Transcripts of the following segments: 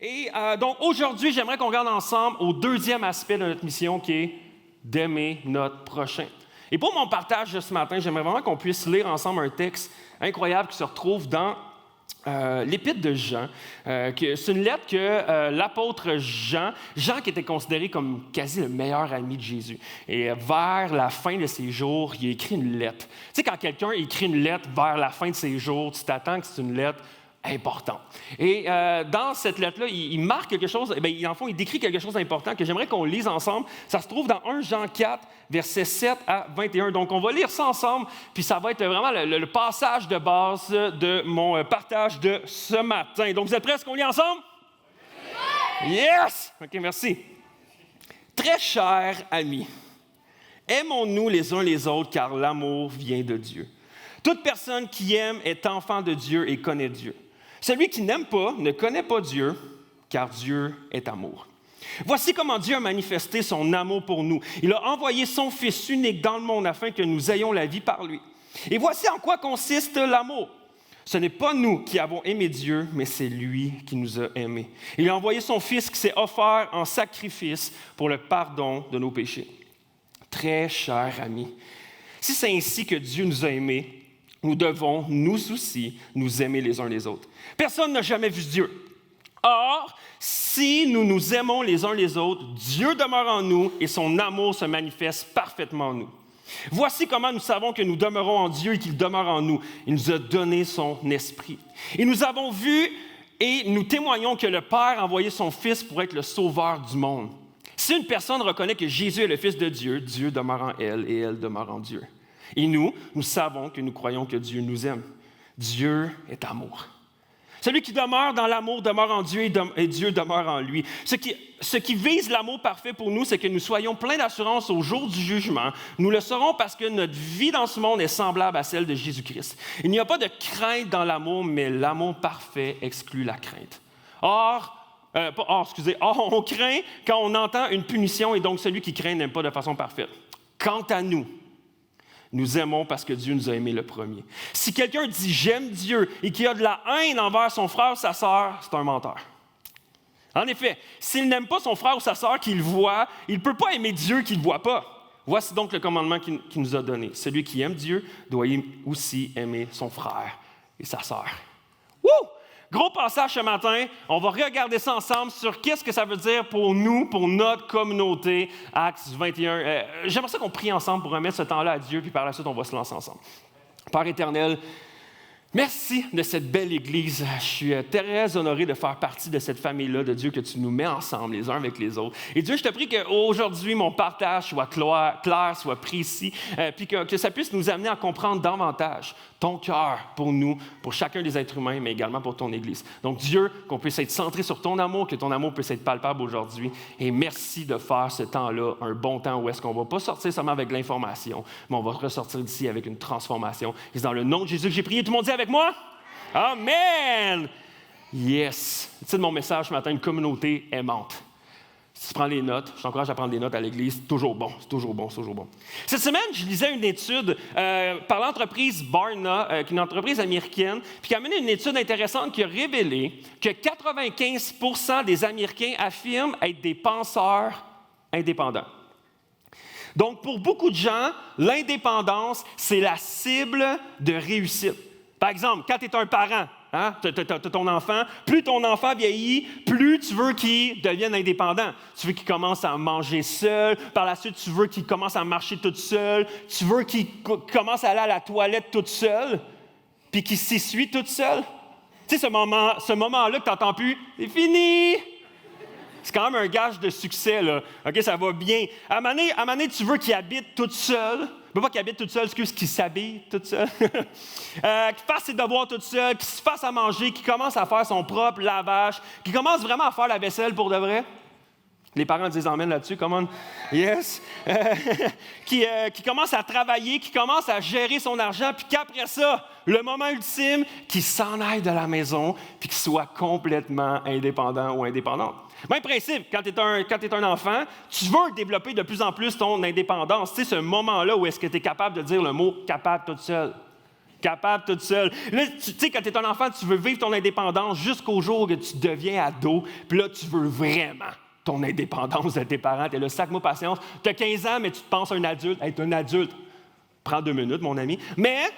Et donc aujourd'hui, j'aimerais qu'on regarde ensemble au deuxième aspect de notre mission qui est d'aimer notre prochain. Et pour mon partage de ce matin, j'aimerais vraiment qu'on puisse lire ensemble un texte incroyable qui se retrouve dans l'Épître de Jean. C'est une lettre que l'apôtre Jean qui était considéré comme quasi le meilleur ami de Jésus. Et vers la fin de ses jours, il a écrit une lettre. Tu sais, quand quelqu'un écrit une lettre vers la fin de ses jours, tu t'attends que c'est une lettre important. Et dans cette lettre-là, il marque quelque chose, en fond, il décrit quelque chose d'important que j'aimerais qu'on lise ensemble. Ça se trouve dans 1 Jean 4, versets 7 à 21. Donc, on va lire ça ensemble, puis ça va être vraiment le passage de base de mon partage de ce matin. Donc, vous êtes prêts à ce qu'on lit ensemble? Yes! OK, merci. Très chers amis, aimons-nous les uns les autres, car l'amour vient de Dieu. Toute personne qui aime est enfant de Dieu et connaît Dieu. Celui qui n'aime pas ne connaît pas Dieu, car Dieu est amour. Voici comment Dieu a manifesté son amour pour nous. Il a envoyé son Fils unique dans le monde afin que nous ayons la vie par lui. Et voici en quoi consiste l'amour. Ce n'est pas nous qui avons aimé Dieu, mais c'est lui qui nous a aimés. Il a envoyé son Fils qui s'est offert en sacrifice pour le pardon de nos péchés. Très chers amis, si c'est ainsi que Dieu nous a aimés, nous devons, nous aussi, nous aimer les uns les autres. Personne n'a jamais vu Dieu. Or, si nous nous aimons les uns les autres, Dieu demeure en nous et son amour se manifeste parfaitement en nous. Voici comment nous savons que nous demeurons en Dieu et qu'il demeure en nous. Il nous a donné son esprit. Et nous avons vu et nous témoignons que le Père a envoyé son Fils pour être le sauveur du monde. Si une personne reconnaît que Jésus est le Fils de Dieu, Dieu demeure en elle et elle demeure en Dieu. Et nous savons que nous croyons que Dieu nous aime. Dieu est amour. Celui qui demeure dans l'amour demeure en Dieu et Dieu demeure en lui. Ce qui vise l'amour parfait pour nous, c'est que nous soyons pleins d'assurance au jour du jugement. Nous le serons parce que notre vie dans ce monde est semblable à celle de Jésus-Christ. Il n'y a pas de crainte dans l'amour, mais l'amour parfait exclut la crainte. Or, on craint quand on entend une punition et donc celui qui craint n'aime pas de façon parfaite. Quant à nous, nous aimons parce que Dieu nous a aimés le premier. Si quelqu'un dit « j'aime Dieu » et qu'il a de la haine envers son frère ou sa sœur, c'est un menteur. En effet, s'il n'aime pas son frère ou sa sœur qu'il voit, il ne peut pas aimer Dieu qu'il ne voit pas. Voici donc le commandement qu'il nous a donné. Celui qui aime Dieu doit aussi aimer son frère et sa sœur. Wouh! Gros passage ce matin, on va regarder ça ensemble sur qu'est-ce que ça veut dire pour nous, pour notre communauté, Actes 21. J'aimerais ça qu'on prie ensemble pour remettre ce temps-là à Dieu, puis par la suite, on va se lancer ensemble. Père éternel, merci de cette belle Église. Je suis très honoré de faire partie de cette famille-là, de Dieu, que tu nous mets ensemble les uns avec les autres. Et Dieu, je te prie qu'aujourd'hui, mon partage soit clair, soit précis, puis que ça puisse nous amener à comprendre davantage ton cœur pour nous, pour chacun des êtres humains, mais également pour ton Église. Donc Dieu, qu'on puisse être centré sur ton amour, que ton amour puisse être palpable aujourd'hui. Et merci de faire ce temps-là un bon temps où est-ce qu'on ne va pas sortir seulement avec l'information, mais on va ressortir d'ici avec une transformation. Et c'est dans le nom de Jésus que j'ai prié. Tout le monde dit avec moi? Amen! Yes! Le titre de mon message ce matin, une communauté aimante. Si tu prends les notes, je t'encourage à prendre des notes à l'église. C'est toujours bon, c'est toujours bon, c'est toujours bon. Cette semaine, je lisais une étude par l'entreprise Barna, qui est une entreprise américaine, puis qui a mené une étude intéressante qui a révélé que 95% des Américains affirment être des penseurs indépendants. Donc, pour beaucoup de gens, l'indépendance, c'est la cible de réussite. Par exemple, quand tu es un parent, tu as ton enfant, plus ton enfant vieillit, plus tu veux qu'il devienne indépendant. Tu veux qu'il commence à manger seul, par la suite, tu veux qu'il commence à marcher tout seul, tu veux qu'il commence à aller à la toilette tout seul, puis qu'il s'essuie tout seul. Tu sais, ce moment-là que tu n'entends plus, c'est fini! C'est quand même un gage de succès, là. OK, ça va bien. À un moment donné, tu veux qu'il habite tout seul. Pas qu'il habite tout seul, qu'il s'habille tout seul. Qu'il fasse ses devoirs tout seul, qu'il se fasse à manger, qu'il commence à faire son propre lavage, qu'il commence vraiment à faire la vaisselle pour de vrai. Les parents disent amen là-dessus, come on. Yes. Qui commence à travailler, qui commence à gérer son argent, puis qu'après ça, le moment ultime, qu'il s'en aille de la maison, puis qu'il soit complètement indépendant ou indépendante. Même principe, quand tu es un enfant, tu veux développer de plus en plus ton indépendance. Tu sais, ce moment-là où est-ce que tu es capable de dire le mot « capable » toute seule. Capable toute seule. Là, tu sais, quand tu es un enfant, tu veux vivre ton indépendance jusqu'au jour que tu deviens ado. Puis là, tu veux vraiment ton indépendance de tes parents. Tu es là, sac-moi patience. Tu as 15 ans, mais tu te penses un adulte. Être un adulte, prends 2 minutes, mon ami. Mais,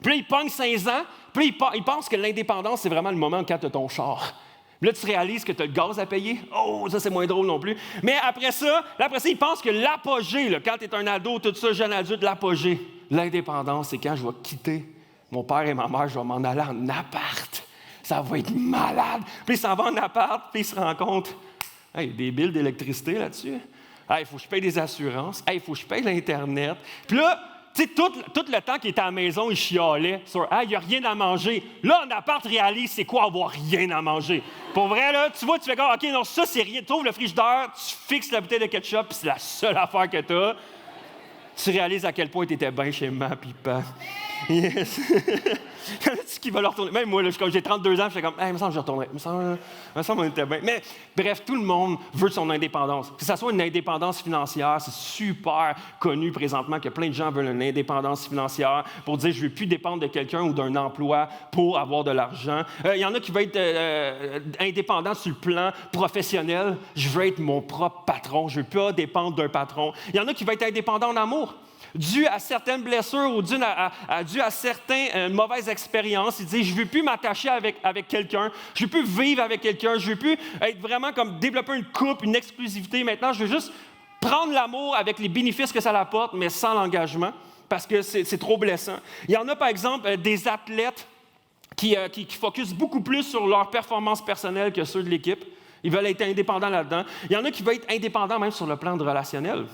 puis là, il pogne 16 ans. Puis là, il pense que l'indépendance, c'est vraiment le moment quand tu as ton char. Puis là, tu réalises que tu as le gaz à payer. Oh, ça, c'est moins drôle non plus. Mais après ça, il pense que l'apogée, là, quand tu es un ado, tout ça, jeune adulte, l'apogée, l'indépendance, c'est quand je vais quitter mon père et ma mère, je vais m'en aller en appart. Ça va être malade. Puis il s'en va en appart, puis il se rend compte, hey, des billes d'électricité là-dessus. Il faut que je paye des assurances. Il faut que je paye l'Internet. Puis là, tu sais, tout le temps qu'il était à la maison, il chialait sur « il n'y a rien à manger ». Là, en appart, réalise c'est quoi avoir rien à manger. Pour vrai, là, tu vois, tu fais comme « OK, non, ça, c'est rien ». Tu ouvres le frigidaire, tu fixes la bouteille de ketchup, puis c'est la seule affaire que tu as. Tu réalises à quel point tu étais bien chez ma pipa. Yes. C'est qui va leur retourner. Même moi, là, j'ai 32 ans, je fais comme, il me semble que je retournerai. Il me semble qu'on était bien. Mais bref, tout le monde veut son indépendance. Que ce soit une indépendance financière, c'est super connu présentement que plein de gens veulent une indépendance financière pour dire, je ne veux plus dépendre de quelqu'un ou d'un emploi pour avoir de l'argent. Il y en a qui veulent être indépendants sur le plan professionnel. Je veux être mon propre patron. Je ne veux pas dépendre d'un patron. Il y en a qui veulent être indépendants en amour. Dû à certaines blessures ou dû à certaines mauvaises expériences, il dit, je ne veux plus m'attacher avec quelqu'un, je ne veux plus vivre avec quelqu'un, je ne veux plus être vraiment comme développer une couple, une exclusivité. Maintenant, je veux juste prendre l'amour avec les bénéfices que ça apporte, mais sans l'engagement, parce que c'est trop blessant. Il y en a, par exemple, des athlètes qui focusent beaucoup plus sur leur performance personnelle que ceux de l'équipe. Ils veulent être indépendants là-dedans. Il y en a qui veulent être indépendants même sur le plan de relationnel.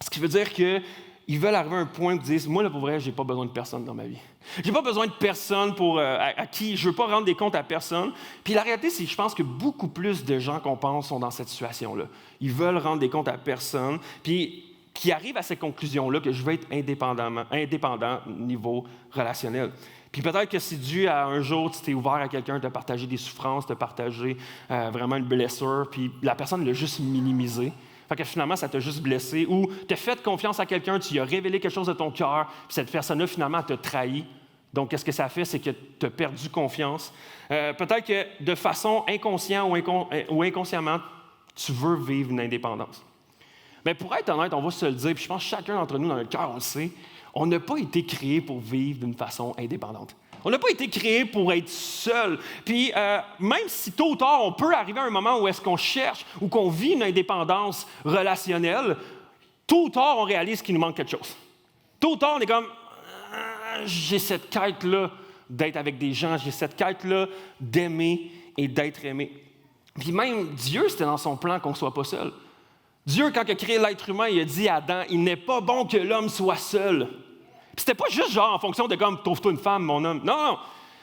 Ce qui veut dire que ils veulent arriver à un point où ils disent, moi, là, pour vrai, je n'ai pas besoin de personne dans ma vie. Je n'ai pas besoin de personne à qui je ne veux pas rendre des comptes à personne. Puis la réalité, c'est que je pense que beaucoup plus de gens qu'on pense sont dans cette situation-là. Ils veulent rendre des comptes à personne, puis qui arrivent à cette conclusion-là que je veux être indépendant au niveau relationnel. Puis peut-être que c'est dû à un jour, tu t'es ouvert à quelqu'un, de partager des souffrances, de partager vraiment une blessure, puis la personne l'a juste minimisé. Fait que finalement, ça t'a juste blessé. Ou tu as fait confiance à quelqu'un, tu lui as révélé quelque chose de ton cœur, puis cette personne-là, finalement, t'a trahi. Donc, qu'est-ce que ça fait? C'est que tu as perdu confiance. Peut-être que de façon inconsciente ou inconsciemment, tu veux vivre une indépendance. Mais pour être honnête, on va se le dire, puis je pense que chacun d'entre nous, dans le cœur, on le sait, on n'a pas été créé pour vivre d'une façon indépendante. On n'a pas été créé pour être seul. Puis, même si tôt ou tard, on peut arriver à un moment où est-ce qu'on cherche ou qu'on vit une indépendance relationnelle, tôt ou tard, on réalise qu'il nous manque quelque chose. Tôt ou tard, on est comme, j'ai cette quête-là d'être avec des gens, j'ai cette quête-là d'aimer et d'être aimé. Puis même Dieu, c'était dans son plan qu'on ne soit pas seul. Dieu, quand il a créé l'être humain, il a dit à Adam, il n'est pas bon que l'homme soit seul. Puis c'était pas juste genre en fonction de comme, trouve-toi une femme, mon homme. Non.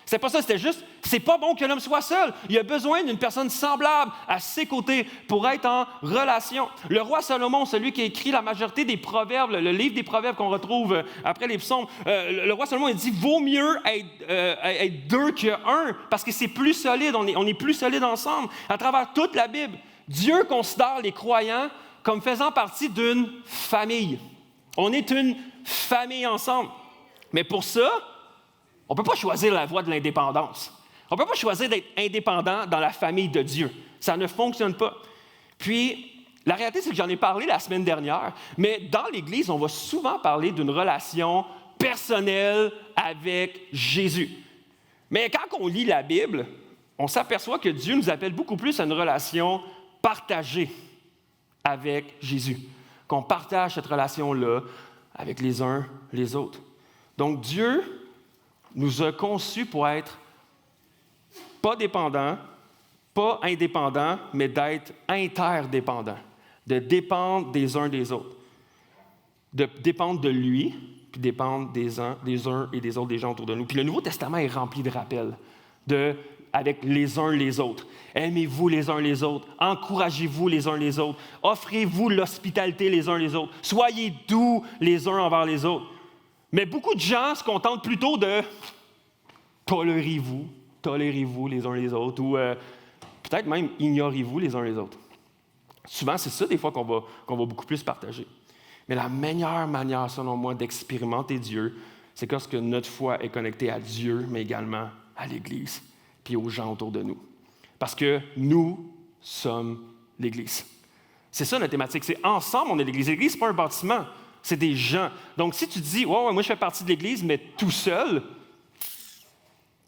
C'était pas ça, c'était juste, c'est pas bon que l'homme soit seul. Il a besoin d'une personne semblable à ses côtés pour être en relation. Le roi Salomon, celui qui a écrit la majorité des proverbes, le livre des proverbes qu'on retrouve après les psaumes, le roi Salomon, il dit, vaut mieux être deux qu'un, parce que c'est plus solide, on est plus solide ensemble. À travers toute la Bible, Dieu considère les croyants comme faisant partie d'une famille. On est une famille ensemble. Mais pour ça, on ne peut pas choisir la voie de l'indépendance. On ne peut pas choisir d'être indépendant dans la famille de Dieu. Ça ne fonctionne pas. Puis, la réalité, c'est que j'en ai parlé la semaine dernière, mais dans l'Église, on va souvent parler d'une relation personnelle avec Jésus. Mais quand on lit la Bible, on s'aperçoit que Dieu nous appelle beaucoup plus à une relation partagée avec Jésus. Qu'on partage cette relation-là avec les uns les autres. Donc, Dieu nous a conçus pour être pas dépendants, pas indépendants, mais d'être interdépendants, de dépendre des uns des autres, de dépendre de lui, puis dépendre des uns et des autres, des gens autour de nous. Puis le Nouveau Testament est rempli de rappels avec les uns les autres. Aimez-vous les uns les autres. Encouragez-vous les uns les autres. Offrez-vous l'hospitalité les uns les autres. Soyez doux les uns envers les autres. Mais beaucoup de gens se contentent plutôt de tolérez-vous les uns les autres, ou peut-être même ignorez-vous les uns les autres. Souvent, c'est ça des fois qu'on va beaucoup plus partager. Mais la meilleure manière, selon moi, d'expérimenter Dieu, c'est parce que notre foi est connectée à Dieu, mais également à l'Église, puis aux gens autour de nous. Parce que nous sommes l'Église. C'est ça notre thématique, c'est ensemble on est l'Église. L'Église, ce n'est pas un bâtiment, c'est des gens. Donc si tu dis, ouais, moi je fais partie de l'Église, mais tout seul,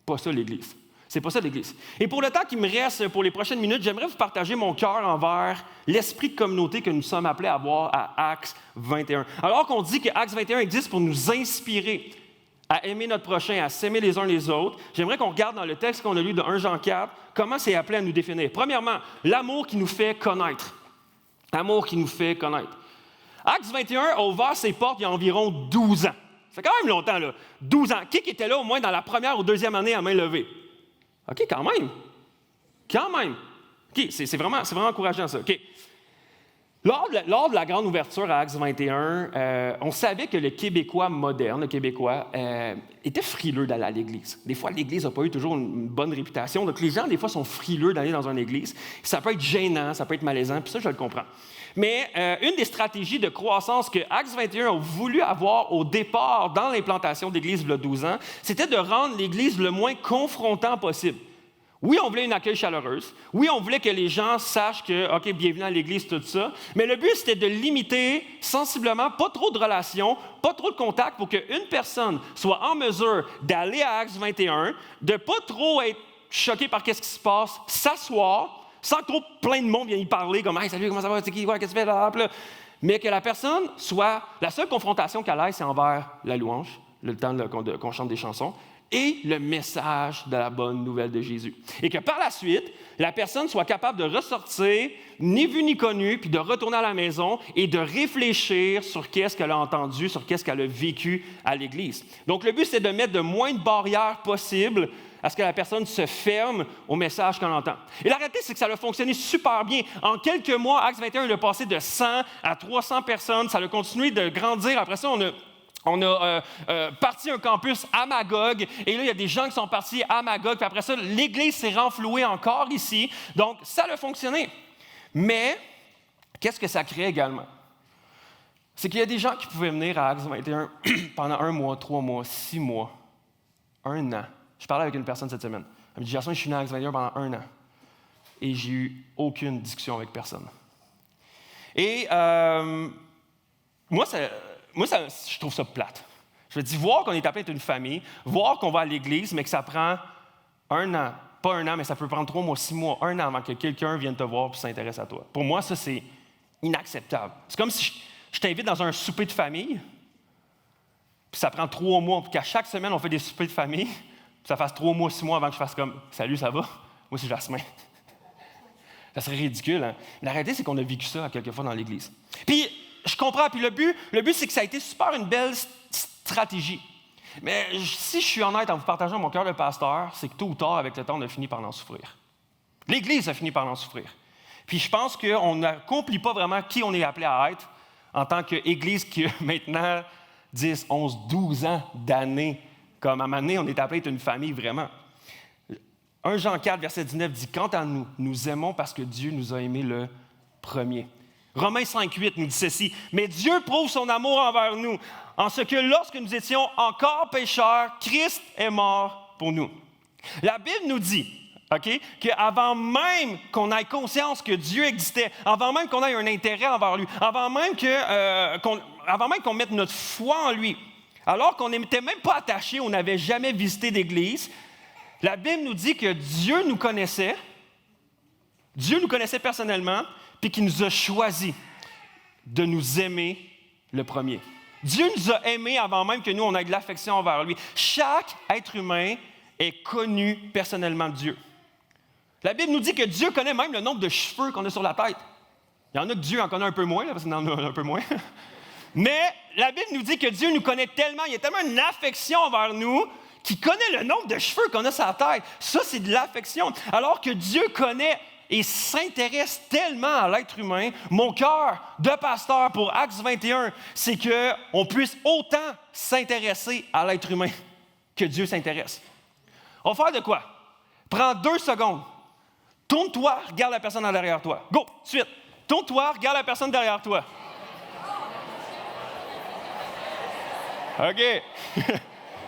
pas ça l'Église. C'est pas ça l'Église. Et pour le temps qui me reste pour les prochaines minutes, j'aimerais vous partager mon cœur envers l'esprit de communauté que nous sommes appelés à avoir à Acts 21. Alors qu'on dit que Acts 21 existe pour nous inspirer à aimer notre prochain, à s'aimer les uns les autres, j'aimerais qu'on regarde dans le texte qu'on a lu de 1 Jean 4, comment c'est appelé à nous définir. Premièrement, l'amour qui nous fait connaître. L'amour qui nous fait connaître. Acts 21 a ouvert ses portes il y a environ 12 ans. Ça fait quand même longtemps, là. 12 ans. Qui était là au moins dans la première ou deuxième année à main levée? OK, quand même. Quand même. OK, c'est vraiment encourageant, ça. OK. Lors de la grande ouverture à Acts 21, on savait que le Québécois moderne, le Québécois, était frileux d'aller à l'Église. Des fois, l'Église n'a pas eu toujours une bonne réputation. Donc, les gens, des fois, sont frileux d'aller dans une Église. Ça peut être gênant, ça peut être malaisant, puis ça, je le comprends. Mais une des stratégies de croissance que Acts 21 a voulu avoir au départ dans l'implantation d'Église il y a 12 ans, c'était de rendre l'Église le moins confrontant possible. Oui, on voulait une accueil chaleureuse. Oui, on voulait que les gens sachent que, OK, bienvenue à l'Église, tout ça. Mais le but, c'était de limiter sensiblement, pas trop de relations, pas trop de contacts pour qu'une personne soit en mesure d'aller à Acts 21, de pas trop être choqué par ce qui se passe, s'asseoir, sans que trop plein de monde vienne y parler, comme « Hey, salut, comment ça va? C'est qui? Qu'est-ce que tu fais? » là. Mais que la personne soit... La seule confrontation qu'elle ait, c'est envers la louange, le temps qu'on chante des chansons, et le message de la bonne nouvelle de Jésus. Et que par la suite, la personne soit capable de ressortir, ni vu ni connu, puis de retourner à la maison et de réfléchir sur qu'est-ce qu'elle a entendu, sur qu'est-ce qu'elle a vécu à l'Église. Donc, le but, c'est de mettre le moins de barrières possible à ce que la personne se ferme au message qu'on entend. Et la réalité, c'est que ça a fonctionné super bien. En quelques mois, Acts 21 a passé de 100 à 300 personnes. Ça a continué de grandir. Après ça, on a parti un campus à Magog, et là, il y a des gens qui sont partis à Magog, puis après ça, l'Église s'est renflouée encore ici. Donc, ça a fonctionné. Mais, qu'est-ce que ça crée également? C'est qu'il y a des gens qui pouvaient venir à Acts 21 pendant 1 mois, 3 mois, 6 mois, 1 an. Je parlais avec une personne cette semaine. Elle me dit, Jason, je suis venu à Acts 21 pendant 1 an. Et j'ai eu aucune discussion avec personne. Et moi, je trouve ça plate. Je me dis, voir qu'on est appelé à être une famille, voir qu'on va à l'Église, mais que ça prend 1 an, pas 1 an, mais ça peut prendre 3 mois, 6 mois, 1 an avant que quelqu'un vienne te voir et s'intéresse à toi. Pour moi, ça, c'est inacceptable. C'est comme si je t'invite dans un souper de famille, puis ça prend 3 mois, puis qu'à chaque semaine, on fait des soupers de famille, puis ça fasse 3 mois, 6 mois avant que je fasse comme « Salut, ça va? » Moi, c'est Jasmin. Ça serait ridicule, hein? La réalité, c'est qu'on a vécu ça quelquefois dans l'Église. Puis, je comprends, puis le but, c'est que ça a été super une belle stratégie. Mais si je suis honnête en vous partageant mon cœur de pasteur, c'est que tôt ou tard, avec le temps, on a fini par en souffrir. L'Église a fini par en souffrir. Puis je pense qu'on n'accomplit pas vraiment qui on est appelé à être en tant qu'Église qui a maintenant 10, 11, 12 ans d'années. Comme à un moment donné, on est appelé à être une famille vraiment. 1 Jean 4, verset 19 dit « Quant à nous, nous aimons parce que Dieu nous a aimés le premier. » Romains 5, 8 nous dit ceci. « Mais Dieu prouve son amour envers nous, en ce que lorsque nous étions encore pécheurs, Christ est mort pour nous. » La Bible nous dit, OK, qu'avant même qu'on ait conscience que Dieu existait, avant même qu'on ait un intérêt envers lui, avant même qu'on mette notre foi en lui, alors qu'on n'était même pas attaché, on n'avait jamais visité d'église, la Bible nous dit que Dieu nous connaissait personnellement, puis qu'il nous a choisi de nous aimer le premier. Dieu nous a aimés avant même que nous, on ait de l'affection envers lui. Chaque être humain est connu personnellement de Dieu. La Bible nous dit que Dieu connaît même le nombre de cheveux qu'on a sur la tête. Il y en a que Dieu en connaît un peu moins, là, parce qu'il en a un peu moins. Mais la Bible nous dit que Dieu nous connaît tellement, il y a tellement une affection envers nous qu'il connaît le nombre de cheveux qu'on a sur la tête. Ça, c'est de l'affection. Alors que Dieu connaît et s'intéresse tellement à l'être humain, mon cœur de pasteur pour Acts 21, c'est qu'on puisse autant s'intéresser à l'être humain que Dieu s'intéresse. On va faire de quoi? Prends 2 secondes. Tourne-toi, regarde la personne en derrière toi. Go, suite. Tourne-toi, regarde la personne derrière toi. OK.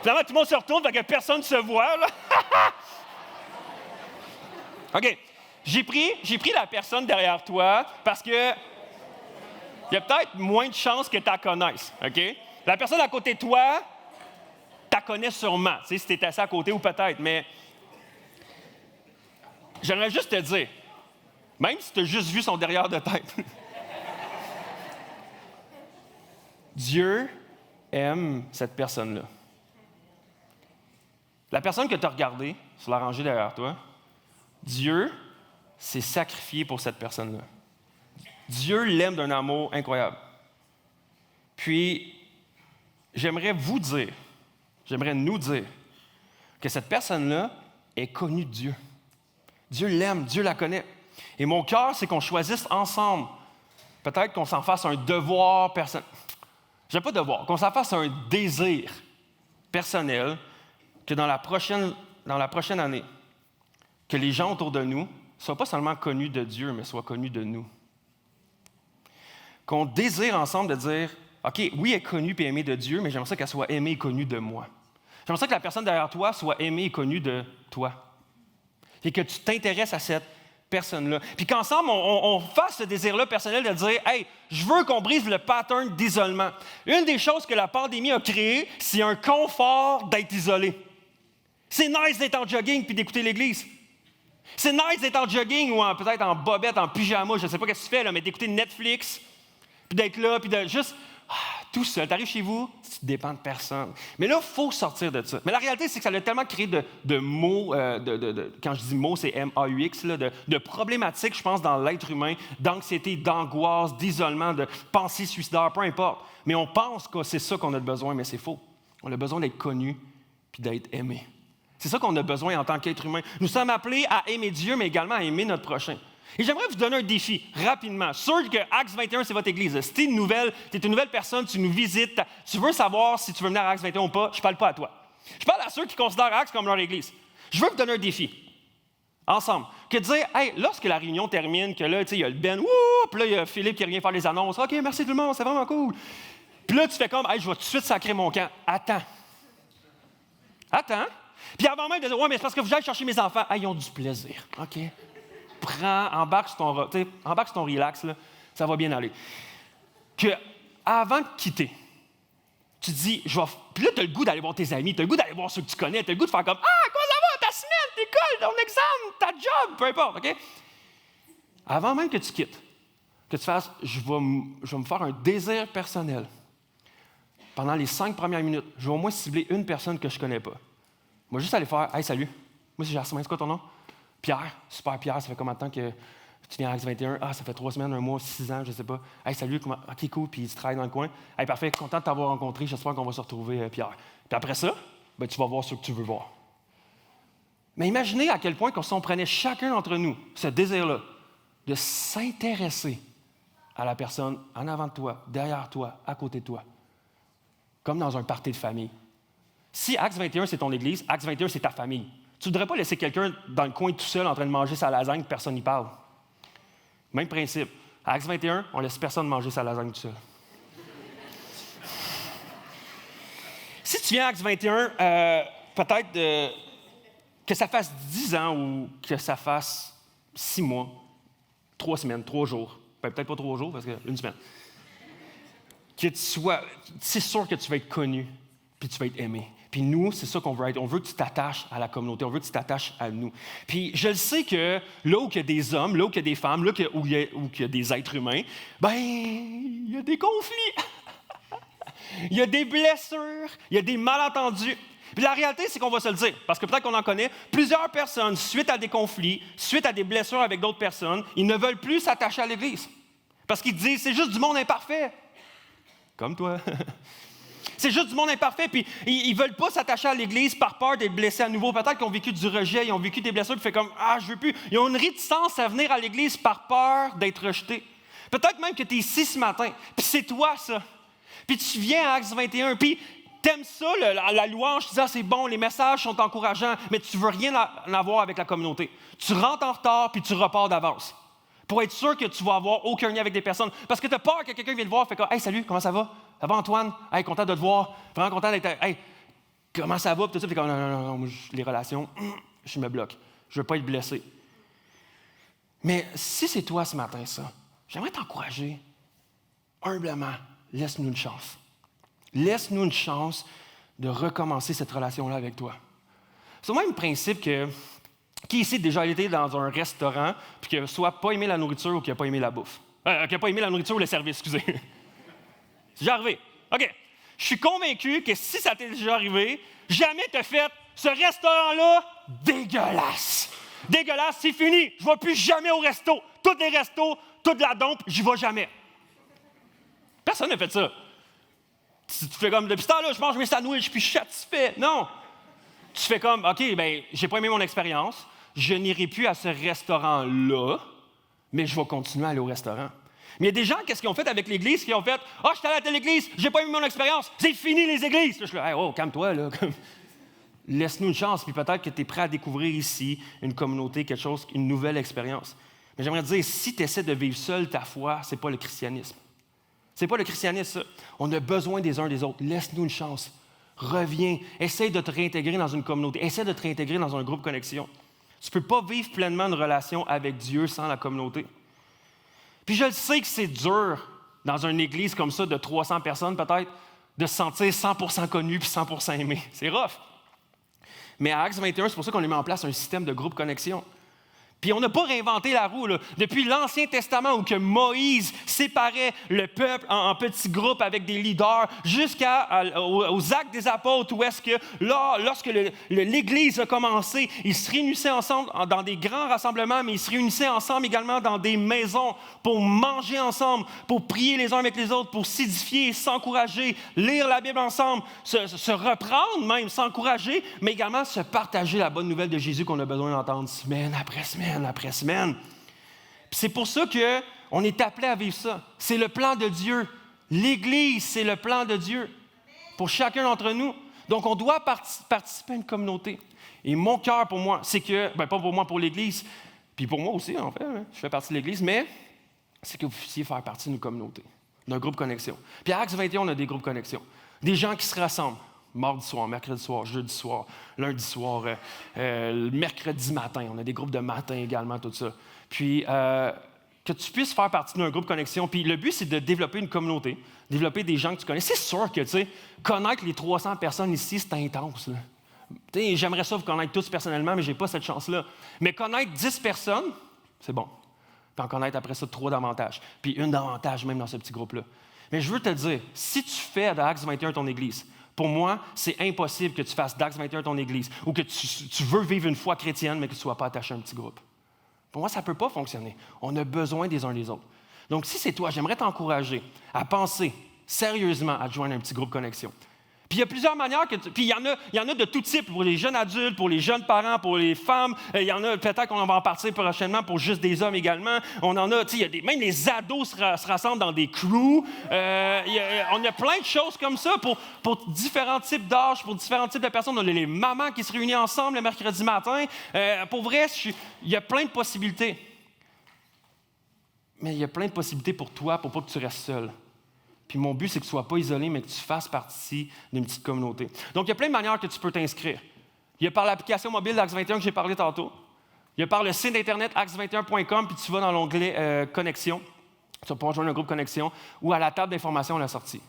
Finalement, tout le monde se retourne, fait que personne ne se voit, là. OK. J'ai pris la personne derrière toi parce que il y a peut-être moins de chances que tu la connaisses, OK? La personne à côté de toi, tu la connais sûrement, tu sais, si tu es assis à côté ou peut-être, mais j'aimerais juste te dire, même si tu as juste vu son derrière de tête, Dieu aime cette personne-là. La personne que tu as regardée sur la rangée derrière toi, Dieu s'est sacrifié pour cette personne-là. Dieu l'aime d'un amour incroyable. Puis, j'aimerais nous dire que cette personne-là est connue de Dieu. Dieu l'aime, Dieu la connaît. Et mon cœur, c'est qu'on choisisse ensemble. Peut-être qu'on s'en fasse un devoir personnel. Je n'ai pas devoir, qu'on s'en fasse un désir personnel que dans la prochaine année, que les gens autour de nous ne soient pas seulement connus de Dieu, mais soient connus de nous. Qu'on désire ensemble de dire, OK, oui, elle est connue et aimée de Dieu, mais j'aimerais ça qu'elle soit aimée et connue de moi. J'aimerais ça que la personne derrière toi soit aimée et connue de toi. Et que tu t'intéresses à cette personne-là. Puis qu'ensemble, on fasse ce désir-là personnel de dire, hey, je veux qu'on brise le pattern d'isolement. Une des choses que la pandémie a créé, c'est un confort d'être isolé. C'est nice d'être en jogging puis d'écouter l'Église. C'est nice d'être en jogging ou peut-être en bobette, en pyjama, je ne sais pas ce que tu fais, là, mais d'écouter Netflix, puis d'être là, puis de juste tout seul. Tu arrives chez vous, tu dépends de personne. Mais là, il faut sortir de ça. Mais la réalité, c'est que ça a tellement créé de mots, quand je dis mots, c'est M-A-U-X, là, de problématiques, je pense, dans l'être humain, d'anxiété, d'angoisse, d'isolement, de pensée suicidaire, peu importe. Mais on pense que c'est ça qu'on a besoin, mais c'est faux. On a besoin d'être connu puis d'être aimé. C'est ça qu'on a besoin en tant qu'être humain. Nous sommes appelés à aimer Dieu, mais également à aimer notre prochain. Et j'aimerais vous donner un défi, rapidement. Sûr que Acts 21, c'est votre église. Si tu es une nouvelle personne, tu nous visites, tu veux savoir si tu veux venir à Acts 21 ou pas, je ne parle pas à toi. Je parle à ceux qui considèrent Acts comme leur église. Je veux vous donner un défi, ensemble. Que de dire, hey, lorsque la réunion termine, que là, tu sais, il y a le Ben, wouh, puis là, il y a Philippe qui revient faire les annonces. OK, merci tout le monde, c'est vraiment cool. Puis là, tu fais comme, hey, je vais tout de suite sacrer mon camp. Attends. Puis avant même de dire, ouais, mais c'est parce que vous allez chercher mes enfants. Hey, ils ont du plaisir. OK. Embarque sur ton relax, là, ça va bien aller. Que avant de quitter, tu te dis, puis là, tu as le goût d'aller voir tes amis, tu as le goût d'aller voir ceux que tu connais, tu as le goût de faire comme, ah, comment ça va, ta semaine, l'école, ton examen, ta job, peu importe, OK? Avant même que tu quittes, que tu fasses, je vais me faire un désir personnel. Pendant les 5 premières minutes, je vais au moins cibler une personne que je ne connais pas. Moi, juste aller faire, hey, salut, moi, c'est Jasmin, c'est quoi ton nom? Pierre, super Pierre, ça fait combien de temps que tu viens à Acts 21? Ah, ça fait 3 semaines, 1 mois, 6 ans, je ne sais pas. Hey, salut, comment? OK, cool, puis tu travailles dans le coin. Hey, parfait, content de t'avoir rencontré, j'espère qu'on va se retrouver, Pierre. Puis après ça, ben, tu vas voir ce que tu veux voir. Mais imaginez à quel point, si on prenait chacun d'entre nous ce désir-là, de s'intéresser à la personne en avant de toi, derrière toi, à côté de toi, comme dans un party de famille. Si Acts 21, c'est ton église, Acts 21, c'est ta famille. Tu ne voudrais pas laisser quelqu'un dans le coin tout seul en train de manger sa lasagne, personne n'y parle. Même principe. À Acts 21, on ne laisse personne manger sa lasagne tout seul. Si tu viens à Acts 21, peut-être que ça fasse 10 ans ou que ça fasse 6 mois, 3 semaines, 3 jours. Peut-être pas 3 jours, parce qu'une semaine. Que tu sois, c'est sûr que tu vas être connu, puis tu vas être aimé. Puis nous, c'est ça qu'on veut être. On veut que tu t'attaches à la communauté. On veut que tu t'attaches à nous. Puis je le sais que là où il y a des hommes, là où il y a des femmes, là où il y a des êtres humains, ben il y a des conflits. Il y a des blessures. Il y a des malentendus. Puis la réalité, c'est qu'on va se le dire, parce que peut-être qu'on en connaît, plusieurs personnes, suite à des conflits, suite à des blessures avec d'autres personnes, ils ne veulent plus s'attacher à l'Église. Parce qu'ils disent, c'est juste du monde imparfait. Comme toi. C'est juste du monde imparfait, puis ils ne veulent pas s'attacher à l'Église par peur d'être blessés à nouveau. Peut-être qu'ils ont vécu du rejet, ils ont vécu des blessures, puis fait comme, ah, je veux plus. Ils ont une réticence à venir à l'Église par peur d'être rejetés. Peut-être même que tu es ici ce matin, puis c'est toi, ça. Puis tu viens à Acts 21, puis t'aimes ça, la louange, tu dis, ah, c'est bon, les messages sont encourageants, mais tu ne veux rien en avoir avec la communauté. Tu rentres en retard, puis tu repars d'avance. Pour être sûr que tu vas avoir aucun lien avec des personnes. Parce que tu as peur que quelqu'un vienne te voir et fait comme, hey, salut, comment ça va? Ça va, Antoine? Hey, content de te voir. Vraiment content d'être. Hey, comment ça va? Puis tout ça, puis comme, non, moi, les relations, je me bloque. Je ne veux pas être blessé. Mais si c'est toi ce matin, ça, j'aimerais t'encourager humblement. Laisse-nous une chance. Laisse-nous une chance de recommencer cette relation-là avec toi. C'est le même principe que qui ici a déjà été dans un restaurant puis qui n'a soit pas aimé la nourriture ou qui n'a pas aimé la bouffe? Qui n'a pas aimé la nourriture ou le service, excusez. C'est déjà arrivé. OK. Je suis convaincu que si ça t'est déjà arrivé, jamais t'as fait ce restaurant-là dégueulasse. Dégueulasse, c'est fini. Je ne vais plus jamais au resto. Tous les restos, toute la dompe, j'y vais jamais. Personne n'a fait ça. Tu fais comme, depuis ce temps-là, je mange mes sandwichs puis je suis satisfait. Non. Tu fais comme, OK, bien, j'ai pas aimé mon expérience. Je n'irai plus à ce restaurant-là, mais je vais continuer à aller au restaurant. Mais il y a des gens, qu'est-ce qu'ils ont fait avec l'Église? Qui ont fait, je suis allé à telle église, j'ai pas aimé mon expérience, c'est fini les églises. Là, je suis là, hey, calme-toi, là. Laisse-nous une chance, puis peut-être que tu es prêt à découvrir ici une communauté, quelque chose, une nouvelle expérience. Mais j'aimerais te dire, si tu essaies de vivre seul ta foi, c'est pas le christianisme. C'est pas le christianisme, ça. On a besoin des uns des autres. Laisse-nous une chance. Reviens. Essaie de te réintégrer dans une communauté. Essaie de te réintégrer dans un groupe connexion. Tu ne peux pas vivre pleinement une relation avec Dieu sans la communauté. Puis je le sais que c'est dur, dans une église comme ça, de 300 personnes peut-être, de se sentir 100% connu puis 100% aimé. C'est rough. Mais à Acts 21, c'est pour ça qu'on a mis en place un système de groupe connexion. Puis on n'a pas réinventé la roue, là. Depuis l'Ancien Testament où que Moïse séparait le peuple en petits groupes avec des leaders, jusqu'aux Actes des Apôtres, où est-ce que là, lorsque l'Église a commencé, ils se réunissaient ensemble dans des grands rassemblements, mais ils se réunissaient ensemble également dans des maisons pour manger ensemble, pour prier les uns avec les autres, pour s'édifier, s'encourager, lire la Bible ensemble, se reprendre même, s'encourager, mais également se partager la bonne nouvelle de Jésus qu'on a besoin d'entendre semaine après semaine après semaine. Puis c'est pour ça qu'on est appelé à vivre ça. C'est le plan de Dieu. L'Église, c'est le plan de Dieu pour chacun d'entre nous. Donc, on doit participer à une communauté. Et mon cœur pour moi, c'est que, pas pour moi, pour l'Église, puis pour moi aussi, en fait, je fais partie de l'Église, mais c'est que vous puissiez faire partie d'une communauté, d'un groupe connexion. Puis à Acts 21, on a des groupes connexion. Des gens qui se rassemblent. Mardi soir, mercredi soir, jeudi soir, lundi soir, mercredi matin. On a des groupes de matin également, tout ça. Puis, que tu puisses faire partie d'un groupe connexion. Puis, le but, c'est de développer une communauté, développer des gens que tu connais. C'est sûr que, tu sais, connaître les 300 personnes ici, c'est intense, là. J'aimerais ça vous connaître tous personnellement, mais je n'ai pas cette chance-là. Mais connaître 10 personnes, c'est bon. Puis en connaître après ça 3 davantage. Puis une davantage même dans ce petit groupe-là. Mais je veux te dire, si tu fais d'Acts 21 ton Église, pour moi, c'est impossible que tu fasses d'Acts 21 ton Église ou que tu veux vivre une foi chrétienne, mais que tu ne sois pas attaché à un petit groupe. Pour moi, ça ne peut pas fonctionner. On a besoin des uns des autres. Donc, si c'est toi, j'aimerais t'encourager à penser sérieusement à te joindre à un petit groupe connexion. Puis il y a plusieurs manières puis il y en a de tout type, pour les jeunes adultes, pour les jeunes parents, pour les femmes. Il y en a, peut-être qu'on va en partir prochainement pour juste des hommes également. On en a, il y a même les ados se rassemblent dans des crews. On a plein de choses comme ça pour différents types d'âges, pour différents types de personnes. On a les mamans qui se réunissent ensemble le mercredi matin. Pour vrai, il y a plein de possibilités. Mais il y a plein de possibilités pour toi, pour pas que tu restes seul. Puis mon but, c'est que tu ne sois pas isolé, mais que tu fasses partie d'une petite communauté. Donc, il y a plein de manières que tu peux t'inscrire. Il y a par l'application mobile d'Acts 21 que j'ai parlé tantôt. Il y a par le site internet acts21.com, puis tu vas dans l'onglet Connexion. Tu vas pouvoir joindre un groupe Connexion ou à la table d'information à la sortie.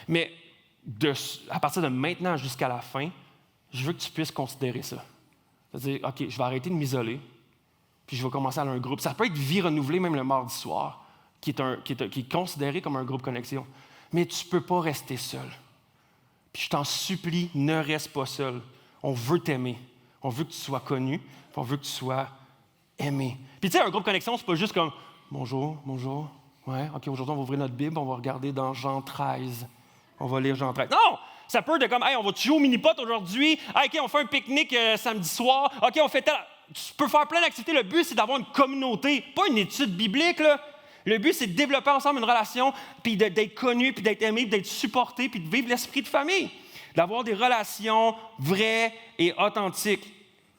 Mais à partir de maintenant jusqu'à la fin, je veux que tu puisses considérer ça. C'est-à-dire, OK, je vais arrêter de m'isoler, puis je vais commencer à aller à un groupe. Ça peut être vie renouvelée même le mardi soir, qui est considéré comme un groupe connexion. Mais tu ne peux pas rester seul. Puis je t'en supplie, ne reste pas seul. On veut t'aimer. On veut que tu sois connu. Puis on veut que tu sois aimé. Puis tu sais, un groupe connexion, c'est pas juste comme « Bonjour, bonjour. Ouais, OK, aujourd'hui, on va ouvrir notre Bible, on va regarder dans Jean 13. On va lire Jean 13. » Non! Ça peut être comme « Hey, on va jouer au mini-pot aujourd'hui. Hey, OK, on fait un pique-nique samedi soir. OK, on fait tel... » Tu peux faire plein d'activités. Le but, c'est d'avoir une communauté, pas une étude biblique, là. Le but, c'est de développer ensemble une relation, puis d'être connu, puis d'être aimé, puis d'être supporté, puis de vivre l'esprit de famille. D'avoir des relations vraies et authentiques.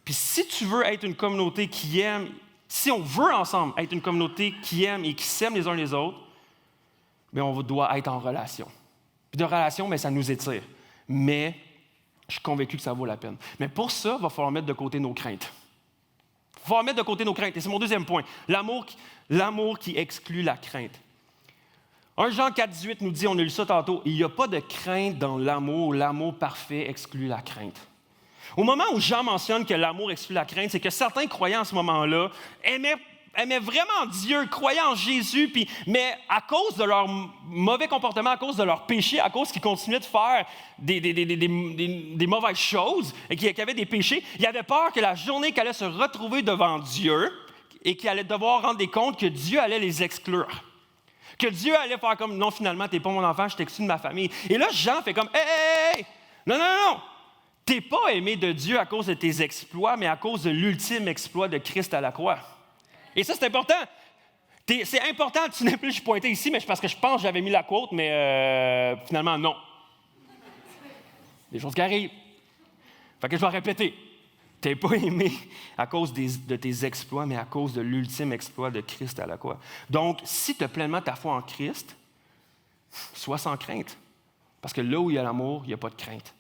Puis si tu veux être une communauté qui aime, si on veut ensemble être une communauté qui aime et qui s'aime les uns les autres, bien, on doit être en relation. Puis de relation, bien, ça nous étire. Mais Je suis convaincu que ça vaut la peine. Mais pour ça, il va falloir mettre de côté nos craintes. Il va falloir mettre de côté nos craintes. Et c'est mon deuxième point. L'amour qui exclut la crainte. 1 Jean 4,18 nous dit, on a lu ça tantôt, il n'y a pas de crainte dans l'amour. L'amour parfait exclut la crainte. Au moment où Jean mentionne que l'amour exclut la crainte, c'est que certains croyants à ce moment-là aimaient vraiment Dieu, croyaient en Jésus, mais à cause de leur mauvais comportement, à cause de leur péché, à cause qu'ils continuaient de faire des mauvaises choses et qu'ils avaient des péchés, ils avaient peur que la journée qu'ils allaient se retrouver devant Dieu et qu'ils allaient devoir rendre des comptes, que Dieu allait les exclure. Que Dieu allait faire comme, non, finalement, tu n'es pas mon enfant, je t'exclus de ma famille. Et là, Jean fait comme, hey, non. Tu n'es pas aimé de Dieu à cause de tes exploits, mais à cause de l'ultime exploit de Christ à la croix. Et ça, c'est important. C'est important, tu n'es plus, je pointais ici, mais c'est parce que je pense que j'avais mis la quote, mais finalement, non. Des choses qui arrivent. Fait que je vais répéter. Tu n'es pas aimé à cause de tes exploits, mais à cause de l'ultime exploit de Christ à la croix. Donc, si tu as pleinement ta foi en Christ, sois sans crainte. Parce que là où il y a l'amour, il n'y a pas de crainte.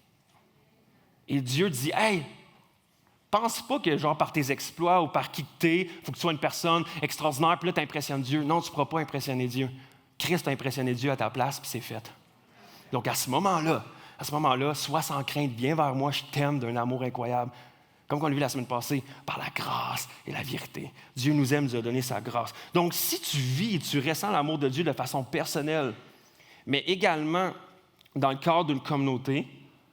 Et Dieu dit, hey, pense pas que genre par tes exploits ou par qui tu es, il faut que tu sois une personne extraordinaire, puis là, tu impressionnes Dieu. Non, tu ne pourras pas impressionner Dieu. Christ a impressionné Dieu à ta place, puis c'est fait. Donc, à ce moment-là, sois sans crainte, viens vers moi, je t'aime d'un amour incroyable. Comme on l'a vu la semaine passée, par la grâce et la vérité. Dieu nous aime, nous a donné sa grâce. Donc, si tu vis et tu ressens l'amour de Dieu de façon personnelle, mais également dans le cadre d'une communauté,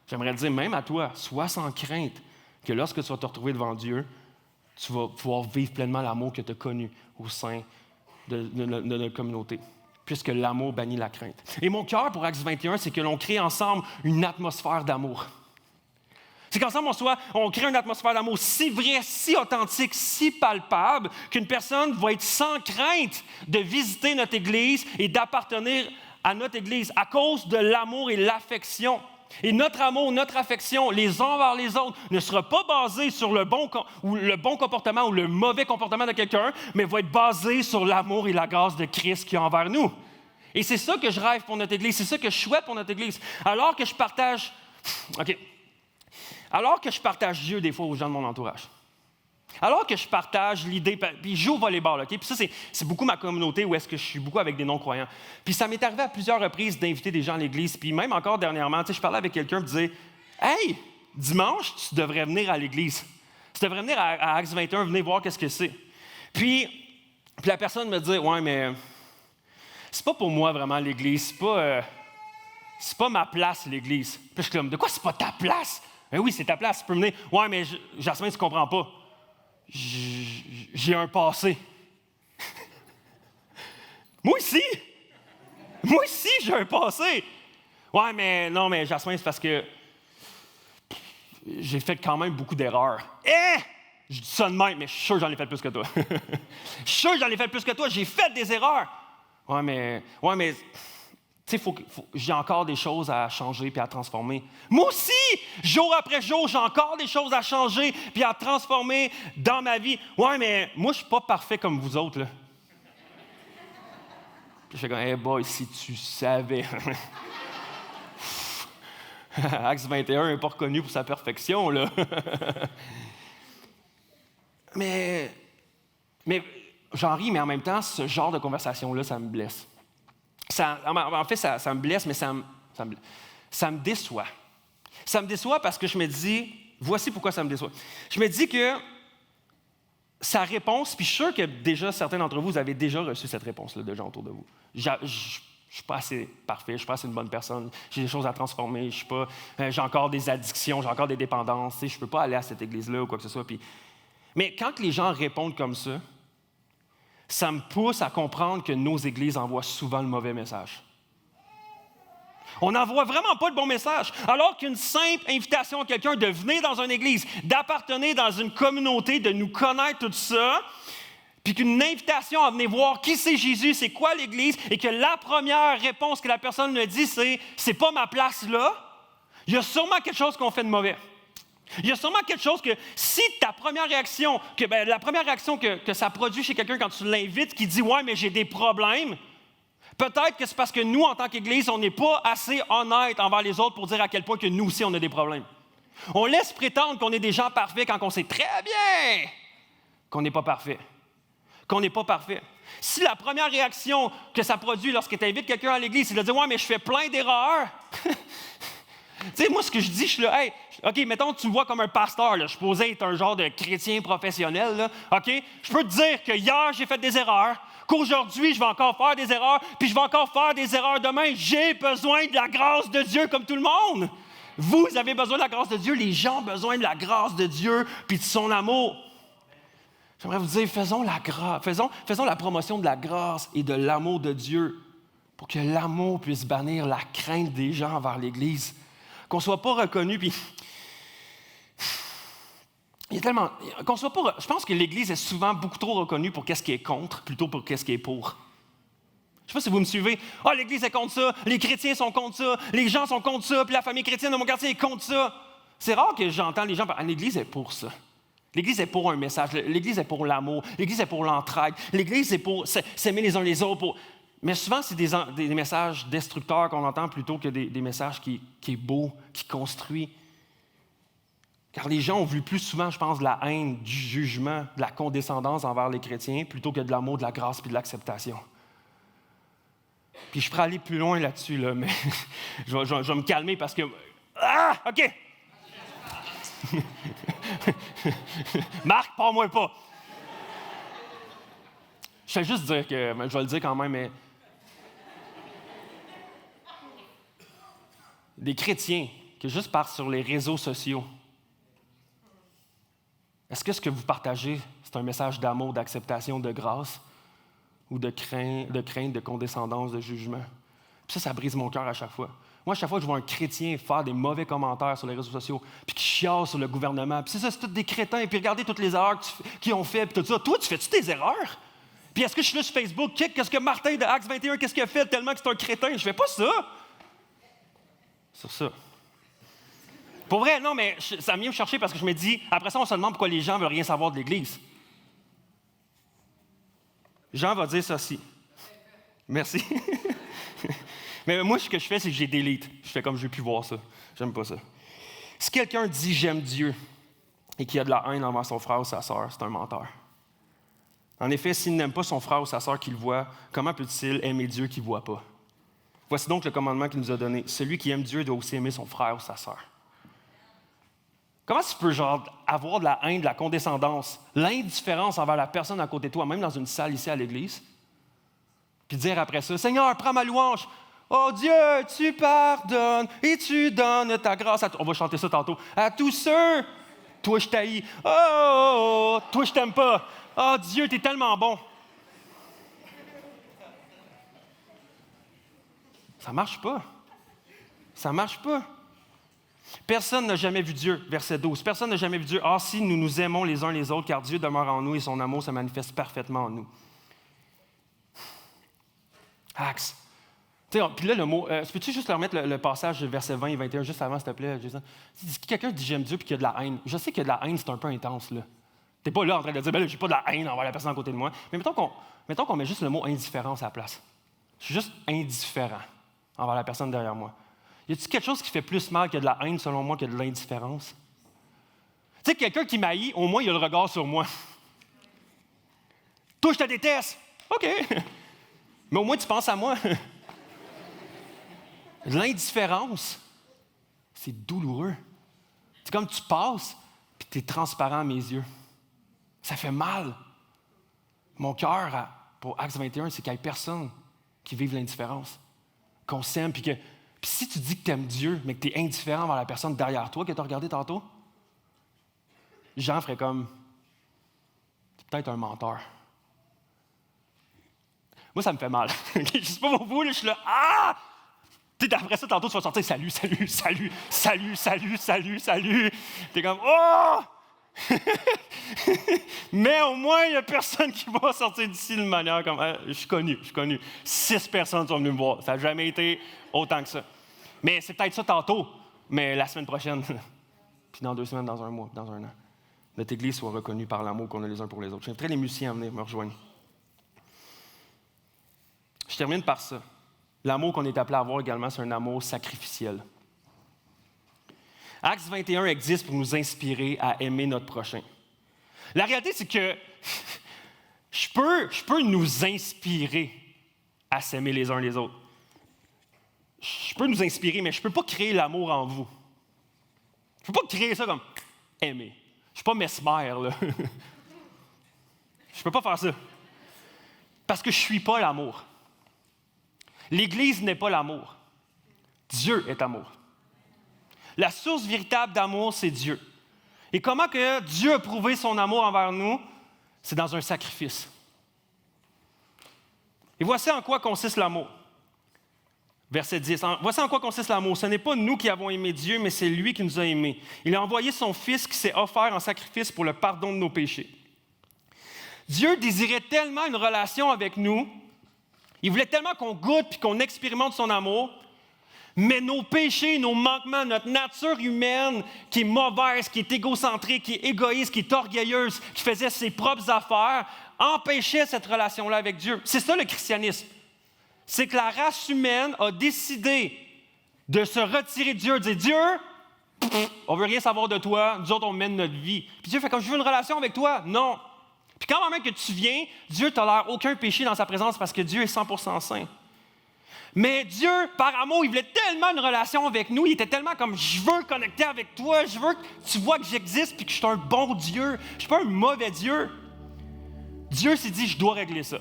j'aimerais dire même à toi, sois sans crainte que lorsque tu vas te retrouver devant Dieu, tu vas pouvoir vivre pleinement l'amour que tu as connu au sein de notre communauté, puisque l'amour bannit la crainte. Et mon cœur pour Actes 21, c'est que l'on crée ensemble une atmosphère d'amour. C'est qu'ensemble, on crée une atmosphère d'amour si vraie, si authentique, si palpable, qu'une personne va être sans crainte de visiter notre Église et d'appartenir à notre Église à cause de l'amour et l'affection. Et notre amour, notre affection, les uns envers les autres, ne sera pas basé sur le bon comportement ou le mauvais comportement de quelqu'un, mais va être basé sur l'amour et la grâce de Christ qui est envers nous. Et c'est ça que je rêve pour notre Église, c'est ça que je souhaite pour notre Église. Alors que je partage Dieu des fois aux gens de mon entourage, alors que je partage l'idée, puis je joue au volleyball, OK? Puis ça, c'est beaucoup ma communauté où est-ce que je suis beaucoup avec des non-croyants. Puis ça m'est arrivé à plusieurs reprises d'inviter des gens à l'église, puis même encore dernièrement, je parlais avec quelqu'un et disais « Hey, dimanche, tu devrais venir à l'église. Tu devrais venir à Actes 21, venir voir qu'est-ce que c'est. » Puis la personne me dit « Ouais, mais c'est pas pour moi vraiment l'église, c'est pas ma place l'église. » Puis je suis comme « De quoi c'est pas ta place? » « Ben oui, c'est ta place, tu peux venir. »« Ouais, mais Jasmin, tu comprends pas. J'ai un passé. » Moi aussi, j'ai un passé. Ouais, mais non, mais Jasmin, c'est parce que j'ai fait quand même beaucoup d'erreurs. Je dis ça de même, mais je suis sûr que j'en ai fait plus que toi. J'ai fait des erreurs. Ouais, mais tu sais, j'ai encore des choses à changer puis à transformer. Moi aussi, jour après jour, j'ai encore des choses à changer puis à transformer dans ma vie. Ouais, mais moi, je suis pas parfait comme vous autres, là. Puis je fais comme, hey boy, si tu savais. Acte 21 n'est pas reconnu pour sa perfection, là. mais j'en ris, mais en même temps, ce genre de conversation-là, ça me blesse. Ça me blesse, mais ça me déçoit. Ça me déçoit parce que je me dis, voici pourquoi ça me déçoit. Je me dis que sa réponse, puis je suis sûr que déjà certains d'entre vous avez déjà reçu cette réponse-là de gens autour de vous. Je ne suis pas assez parfait, je ne suis pas assez une bonne personne, j'ai des choses à transformer, j'ai encore des addictions, j'ai encore des dépendances, je ne peux pas aller à cette église-là ou quoi que ce soit. Mais quand les gens répondent comme ça me pousse à comprendre que nos églises envoient souvent le mauvais message. On n'envoie vraiment pas de bon message. Alors qu'une simple invitation à quelqu'un de venir dans une église, d'appartenir dans une communauté, de nous connaître tout ça, puis qu'une invitation à venir voir qui c'est Jésus, c'est quoi l'église, et que la première réponse que la personne me dit, c'est pas ma place là, il y a sûrement quelque chose qu'on fait de mauvais. Il y a sûrement quelque chose que, si ta première réaction, la première réaction que ça produit chez quelqu'un quand tu l'invites, qui dit « Ouais, mais j'ai des problèmes », peut-être que c'est parce que nous, en tant qu'Église, on n'est pas assez honnête envers les autres pour dire à quel point que nous aussi, on a des problèmes. On laisse prétendre qu'on est des gens parfaits quand on sait très bien qu'on n'est pas parfait. Qu'on n'est pas parfait. Si la première réaction que ça produit lorsque tu invites quelqu'un à l'église, c'est de dire « Ouais, mais je fais plein d'erreurs. » Tu sais, moi, ce que je dis, je suis là, « Hey, OK, mettons que tu me vois comme un pasteur, là, je suis supposé être un genre de chrétien professionnel, là, OK? Je peux te dire que hier, j'ai fait des erreurs, qu'aujourd'hui, je vais encore faire des erreurs, puis je vais encore faire des erreurs demain. J'ai besoin de la grâce de Dieu comme tout le monde. Vous avez besoin de la grâce de Dieu, les gens ont besoin de la grâce de Dieu puis de son amour. J'aimerais vous dire, faisons la promotion de la grâce et de l'amour de Dieu pour que l'amour puisse bannir la crainte des gens envers l'Église. Qu'on ne soit pas reconnu, puis il y a tellement... Je pense que l'Église est souvent beaucoup trop reconnue pour qu'est-ce qui est contre, plutôt pour qu'est-ce qui est pour. Je ne sais pas si vous me suivez. « Ah, l'Église est contre ça, les chrétiens sont contre ça, les gens sont contre ça, puis la famille chrétienne de mon quartier est contre ça. » C'est rare que j'entends les gens parler « L'Église est pour ça. » L'Église est pour un message, l'Église est pour l'amour, l'Église est pour l'entraide, l'Église est pour s'aimer les uns les autres. Mais souvent, c'est des messages destructeurs qu'on entend plutôt que des messages qui est beau, qui construit. Car les gens ont vu plus souvent, je pense, de la haine, du jugement, de la condescendance envers les chrétiens, plutôt que de l'amour, de la grâce et de l'acceptation. Puis je pourrais aller plus loin là-dessus, là, mais je vais me calmer parce que... Ah! OK! Marc, pars-moi pas! Je vais juste dire que... Je vais le dire quand même, mais... Des chrétiens qui juste partent sur les réseaux sociaux, est-ce que ce que vous partagez, c'est un message d'amour, d'acceptation, de grâce ou de crainte, de condescendance, de jugement? Puis ça brise mon cœur à chaque fois. Moi, à chaque fois que je vois un chrétien faire des mauvais commentaires sur les réseaux sociaux, puis qui chiale sur le gouvernement, puis c'est tous des crétins, puis regardez toutes les erreurs qu'ils ont fait, puis tout ça. Toi, tu fais-tu des erreurs? Puis est-ce que je suis là sur Facebook, qu'est-ce que Martin de Acts 21, qu'est-ce qu'il a fait tellement que c'est un crétin? Je fais pas ça! Sur ça. Pour vrai, non, mais ça vient me chercher parce que je me dis, après ça, on se demande pourquoi les gens ne veulent rien savoir de l'Église. Jean va dire ceci. Merci. Mais moi, ce que je fais, c'est que j'ai delete. Je fais comme je ne veux plus voir ça. J'aime pas ça. Si quelqu'un dit « j'aime Dieu » et qu'il a de la haine envers son frère ou sa sœur, c'est un menteur. En effet, s'il n'aime pas son frère ou sa sœur qu'il voit, comment peut-il aimer Dieu qu'il ne voit pas? Voici donc le commandement qu'il nous a donné. Celui qui aime Dieu doit aussi aimer son frère ou sa sœur. Comment tu peux avoir de la haine, de la condescendance, l'indifférence envers la personne à côté de toi, même dans une salle ici à l'église, puis dire après ça, « Seigneur, prends ma louange. Oh Dieu, tu pardonnes et tu donnes ta grâce à... » On va chanter ça tantôt. « À tous ceux, toi je t'haïs. Oh, toi je t'aime pas. Oh Dieu, t'es tellement bon. » Ça marche pas. Ça marche pas. Personne n'a jamais vu Dieu, verset 12. Personne n'a jamais vu Dieu. Ah, si nous nous aimons les uns les autres, car Dieu demeure en nous et son amour se manifeste parfaitement en nous. Axe. Puis là, le mot. Peux-tu juste leur mettre le passage verset 20 et 21 juste avant, s'il te plaît, Jason? Si quelqu'un dit j'aime Dieu puis qu'il y a de la haine, je sais que de la haine, c'est un peu intense, là. T'es pas là en train de dire, ben là, j'ai pas de la haine envers la personne à côté de moi. Mais mettons qu'on met juste le mot indifférence à la place. Je suis juste indifférent envers la personne derrière moi. Y a-t-il quelque chose qui fait plus mal que de la haine, selon moi, que de l'indifférence? Tu sais, quelqu'un qui m'haït, au moins, il a le regard sur moi. Toi, je te déteste. OK. Mais au moins, tu penses à moi. L'indifférence, c'est douloureux. C'est comme tu passes, puis tu es transparent à mes yeux. Ça fait mal. Mon cœur, pour Acts 21, c'est qu'il n'y ait personne qui vive l'indifférence. Qu'on s'aime, puis si tu dis que tu aimes Dieu, mais que tu es indifférent envers la personne derrière toi que tu as regardé tantôt, Jean ferait comme, c'est peut-être un menteur. Moi, ça me fait mal. Je ne sais pas pour vous, là, je suis là, ah! T'sais, après ça, tantôt, tu vas sortir, salut, salut, salut, salut, salut, salut, salut. T'es comme, oh! Mais au moins, il n'y a personne qui va sortir d'ici de manière comme, je suis connu. 6 personnes sont venues me voir. Ça n'a jamais été autant que ça. Mais c'est peut-être ça tantôt, mais la semaine prochaine, puis dans 2 semaines, dans 1 mois, dans 1 an, notre Église soit reconnue par l'amour qu'on a les uns pour les autres. J'inviterai les musiciens à venir me rejoindre. Je termine par ça. L'amour qu'on est appelé à avoir également, c'est un amour sacrificiel. Acte 21 existe pour nous inspirer à aimer notre prochain. La réalité, c'est que je peux nous inspirer à s'aimer les uns les autres. Je peux nous inspirer, mais je ne peux pas créer l'amour en vous. Je ne peux pas créer ça comme aimer. Je ne suis pas Mesmer, là. Je ne peux pas faire ça. Parce que je ne suis pas l'amour. L'Église n'est pas l'amour. Dieu est amour. La source véritable d'amour, c'est Dieu. Et comment que Dieu a prouvé son amour envers nous? C'est dans un sacrifice. Et voici en quoi consiste l'amour. Verset 10. Voici en quoi consiste l'amour. Ce n'est pas nous qui avons aimé Dieu, mais c'est lui qui nous a aimés. Il a envoyé son Fils qui s'est offert en sacrifice pour le pardon de nos péchés. Dieu désirait tellement une relation avec nous. Il voulait tellement qu'on goûte puis qu'on expérimente son amour. Mais nos péchés, nos manquements, notre nature humaine qui est mauvaise, qui est égocentrique, qui est égoïste, qui est orgueilleuse, qui faisait ses propres affaires, empêchait cette relation-là avec Dieu. C'est ça le christianisme. C'est que la race humaine a décidé de se retirer de Dieu, de dire Dieu, on ne veut rien savoir de toi, nous autres on mène notre vie. Puis Dieu fait comme je veux une relation avec toi. Non. Puis quand même que tu viens, Dieu ne tolère aucun péché dans sa présence parce que Dieu est 100% saint. Mais Dieu, par amour, il voulait tellement une relation avec nous, il était tellement comme je veux connecter avec toi, je veux que tu vois que j'existe puis que je suis un bon Dieu, je ne suis pas un mauvais Dieu. Dieu s'est dit, je dois régler ça.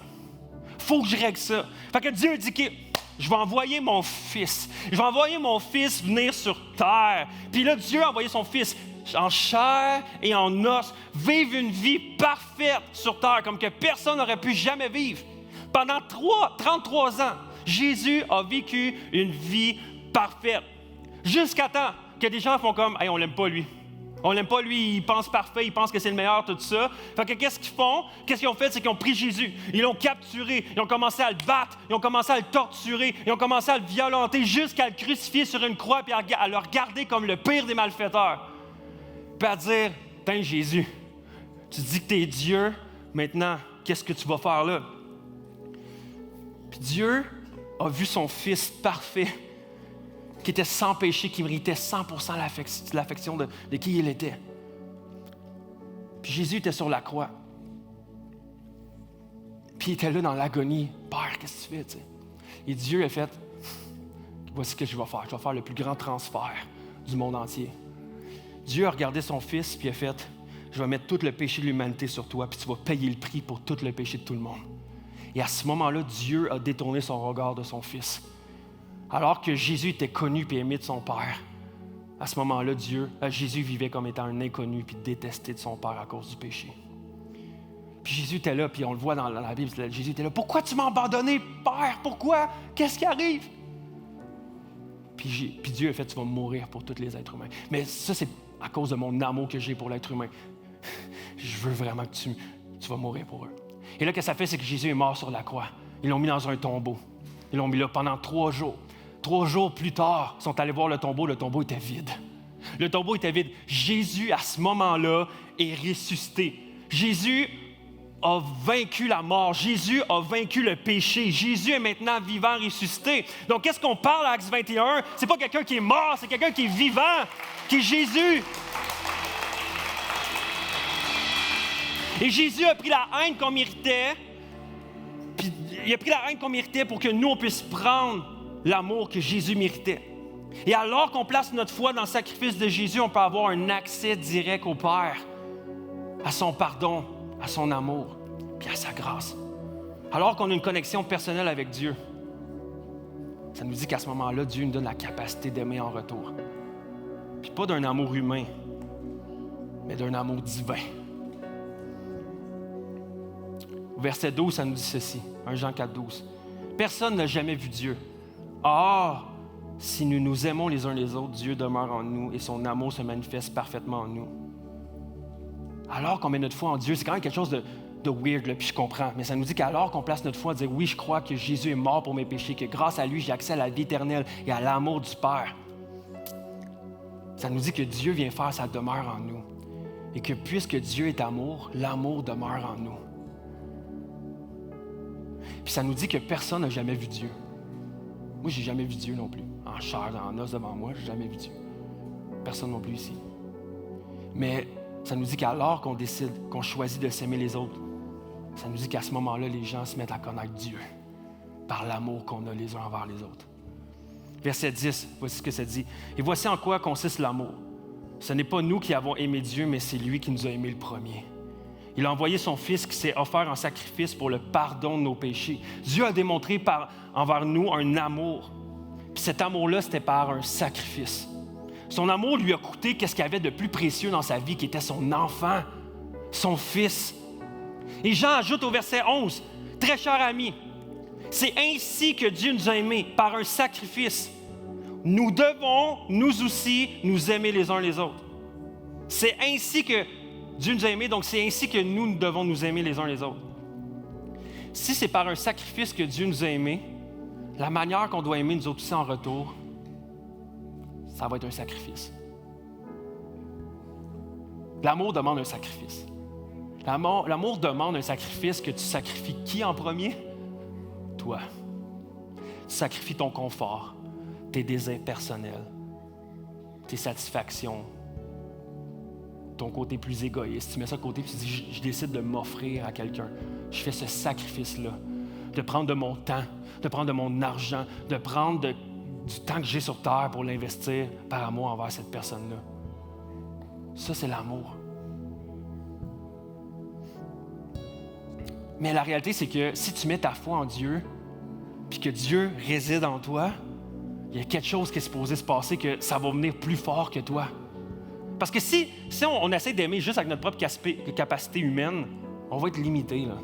Il faut que je règle ça. Fait que Dieu a dit, OK, je vais envoyer mon Fils. Je vais envoyer mon Fils venir sur terre. Puis là, Dieu a envoyé son Fils en chair et en os, vivre une vie parfaite sur terre, comme que personne n'aurait pu jamais vivre. Pendant 33 ans, Jésus a vécu une vie parfaite. Jusqu'à temps que des gens font comme, hey, on l'aime pas lui. On l'aime pas lui, il pense parfait, il pense que c'est le meilleur, tout ça. Fait que qu'est-ce qu'ils font? Qu'est-ce qu'ils ont fait? C'est qu'ils ont pris Jésus, ils l'ont capturé, ils ont commencé à le battre, ils ont commencé à le torturer, ils ont commencé à le violenter jusqu'à le crucifier sur une croix et à le regarder comme le pire des malfaiteurs. Puis à dire, tiens Jésus, tu dis que tu es Dieu, maintenant, qu'est-ce que tu vas faire là? Puis Dieu a vu son Fils parfait, qui était sans péché, qui méritait 100% l'affection de qui il était. Puis Jésus était sur la croix. Puis il était là dans l'agonie. Père, qu'est-ce que tu fais? T'sais? Et Dieu a fait, voici ce que je vais faire. Je vais faire le plus grand transfert du monde entier. Dieu a regardé son Fils, puis il a fait, je vais mettre tout le péché de l'humanité sur toi, puis tu vas payer le prix pour tout le péché de tout le monde. Et à ce moment-là, Dieu a détourné son regard de son Fils. Alors que Jésus était connu et aimé de son Père, à ce moment-là, Jésus vivait comme étant un inconnu puis détesté de son Père à cause du péché. Puis Jésus était là, puis on le voit dans la Bible, Jésus était là. Pourquoi tu m'as abandonné, Père? Pourquoi? Qu'est-ce qui arrive? Puis Dieu a fait, tu vas mourir pour tous les êtres humains. Mais ça, c'est à cause de mon amour que j'ai pour l'être humain. Je veux vraiment que tu vas mourir pour eux. Et là, ce que ça fait, c'est que Jésus est mort sur la croix. Ils l'ont mis dans un tombeau. Ils l'ont mis là pendant 3 jours. 3 jours plus tard, ils sont allés voir le tombeau était vide. Le tombeau était vide. Jésus, à ce moment-là, est ressuscité. Jésus a vaincu la mort. Jésus a vaincu le péché. Jésus est maintenant vivant, ressuscité. Donc, qu'est-ce qu'on parle à Acte 21? C'est pas quelqu'un qui est mort, c'est quelqu'un qui est vivant, qui est Jésus. Et Jésus a pris la haine qu'on méritait, puis il a pris la haine qu'on méritait pour que nous, on puisse prendre l'amour que Jésus méritait. Et alors qu'on place notre foi dans le sacrifice de Jésus, on peut avoir un accès direct au Père, à son pardon, à son amour, puis à sa grâce. Alors qu'on a une connexion personnelle avec Dieu, ça nous dit qu'à ce moment-là, Dieu nous donne la capacité d'aimer en retour. Puis pas d'un amour humain, mais d'un amour divin. Au verset 12, ça nous dit ceci, 1 Jean 4, 12. Personne n'a jamais vu Dieu. Or, si nous nous aimons les uns les autres, Dieu demeure en nous et son amour se manifeste parfaitement en nous. Alors qu'on met notre foi en Dieu, c'est quand même quelque chose de weird, là, puis je comprends, mais ça nous dit qu'alors qu'on place notre foi à dire oui, je crois que Jésus est mort pour mes péchés, que grâce à lui, j'ai accès à la vie éternelle et à l'amour du Père. Ça nous dit que Dieu vient faire sa demeure en nous et que puisque Dieu est amour, l'amour demeure en nous. Puis ça nous dit que personne n'a jamais vu Dieu. Moi, j'ai jamais vu Dieu non plus. En chair, en os devant moi, j'ai jamais vu Dieu. personne non plus ici. Mais ça nous dit qu'alors qu'on décide, qu'on choisit de s'aimer les autres, ça nous dit qu'à ce moment-là, les gens se mettent à connaître Dieu par l'amour qu'on a les uns envers les autres. Verset 10, voici ce que ça dit. « Et voici en quoi consiste l'amour. Ce n'est pas nous qui avons aimé Dieu, mais c'est lui qui nous a aimés le premier. Il a envoyé son Fils qui s'est offert en sacrifice pour le pardon de nos péchés. Dieu a démontré envers nous un amour. Puis cet amour-là, c'était par un sacrifice. Son amour lui a coûté ce qu'il y avait de plus précieux dans sa vie, qui était son enfant, son Fils. Et Jean ajoute au verset 11, « Très cher ami, c'est ainsi que Dieu nous a aimés, par un sacrifice. Nous devons, nous aussi, nous aimer les uns les autres. » C'est ainsi que Dieu nous a aimés, donc c'est ainsi que nous devons nous aimer les uns les autres. Si c'est par un sacrifice que Dieu nous a aimés, la manière qu'on doit aimer nous autres aussi en retour, ça va être un sacrifice. L'amour demande un sacrifice. L'amour demande un sacrifice que tu sacrifies qui en premier? Toi. Tu sacrifies ton confort, tes désirs personnels, tes satisfactions, ton côté plus égoïste. Tu mets ça de côté et tu dis, je décide de m'offrir à quelqu'un. Je fais ce sacrifice-là, de prendre de mon temps, de prendre de mon argent, de prendre du temps que j'ai sur terre pour l'investir par amour envers cette personne-là. Ça, c'est l'amour. Mais la réalité, c'est que si tu mets ta foi en Dieu, puis que Dieu réside en toi, il y a quelque chose qui est supposé se passer, que ça va venir plus fort que toi. Parce que si on essaie d'aimer juste avec notre propre capacité humaine, on va être limité, là.